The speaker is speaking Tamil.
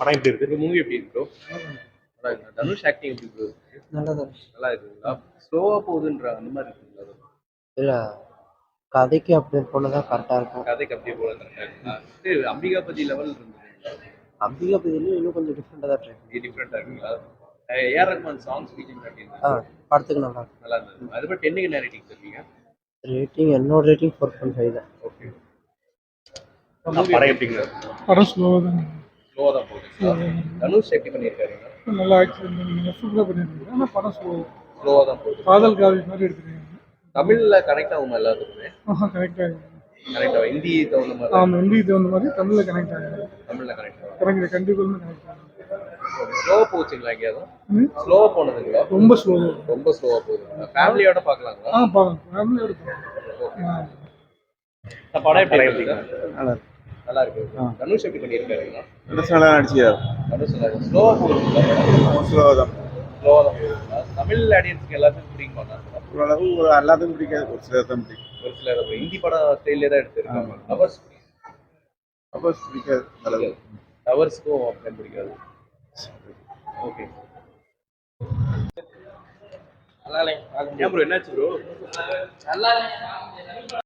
படம் எப்படி இருக்கு? இந்த மூவி எப்படி இருக்கு ப்ரோ? நல்லா இருக்கு. தனுஷ் ஆக்டிங் எப்படி ப்ரோ இருக்கு? நல்லதா நல்லா இருக்குங்களா? ஸ்லோவா போகுதுன்ற அந்த மாதிரி இருக்குங்களா? இல்ல கதைக்கு அப்படி போனதான் கரெக்டா இருக்கும். கதைக்கு அப்படியே போல கரெக்டாக இருக்குங்களா? சரி, அம்பிகாபதி லெவல் இருந்ததுங்களா? அம்பிகா பதிலும் இன்னும் கொஞ்சம் டிஃப்ரெண்டா தான் ட்ரை இது டிஃப்ரெண்டாக இருக்குங்களா? ஏஆர் ரஹ்மான் சாங்ஸ் பிஜிஎம் எப்படி இருந்தது? படத்துக்கு நல்லா இருக்கும். நல்லா இருந்தது. அது பற்றி 10க்கு என்ன ரேட்டிங் தருவீங்க? ரேட்டிங் என்னோட ரேட்டிங் 4.5 தான். ஓகே. படம் எப்படிங்க? படம் ஸ்லோவாக தான் ஸ்லோவாக தான் போகுதுங்களா? தனுஷ் எப்படி பண்ணியிருக்காருங்க? நல்லா ஆக்சிடென்ட் நீங்கள் சூப்பராக பண்ணியிருக்கீங்க. ஆனால் படம் ஸ்லோவாக தான் போகுது. காதல் காவி மாதிரி எடுத்துருக்கீங்க. தமிழில் கனெக்ட் ஆகுமா எல்லாத்துக்குமே? கரெக்டாக இருக்குது. கனெக்ட் ஆகும். ஹிந்தி தகுந்த மாதிரி ஆமாம், ஹிந்தி தகுந்த மாதிரி தமிழில் கனெக்ட் ஆகுது. தமிழில் கனெக்ட் ஆகும். கரெக்ட், கண்டிப்பாக கனெக்ட் ஆகுது. ஸ்லோவாக போச்சுங்களா எங்கேயாவது? ஸ்லோவாக போனதுங்களா? ரொம்ப ஸ்லோவாக. ரொம்ப ஸ்லோவாக போகுது. ஃபேமிலியோட பார்க்கலாங்களா? பார்க்கலாம், ஃபேமிலியோட பார்க்கலாம். படம் எப்படி இருக்கு? நல்லா இருக்கு. நல்லா இருக்கு. தனுஷ் எப்படி பண்ணியிருக்காருங்களா? தனுஷ் நல்லா நடிச்சிருக்காரு. தனுஷ் நல்லா இருக்கு. ஸ்லோவாக போகுதுங்களா? ஸ்லோவாக தான். ஸ்லோவாக தான் போகுதுங்களா? தமிழ் ஆடியன்ஸ்க்கு எல்லாத்துக்கும் பிடிக்குமா? ஓரளவு எல்லாத்துக்கும் பிடிக்காது, ஒரு சிலர் தான் பிடிக்கும். ஒரு சிலர் ஹிந்தி படம் ஸ்டைலே தான் எடுத்திருக்காங்க. லவர்ஸ் அப்போ பிடிக்காது அளவு. லவர்ஸ்க்கும் அப்படின்னு பிடிக்காது. ஓகே. நல்லா இல்லைங்க. ஏன் ப்ரோ என்னாச்சு ப்ரோ? நல்லா இல்லை.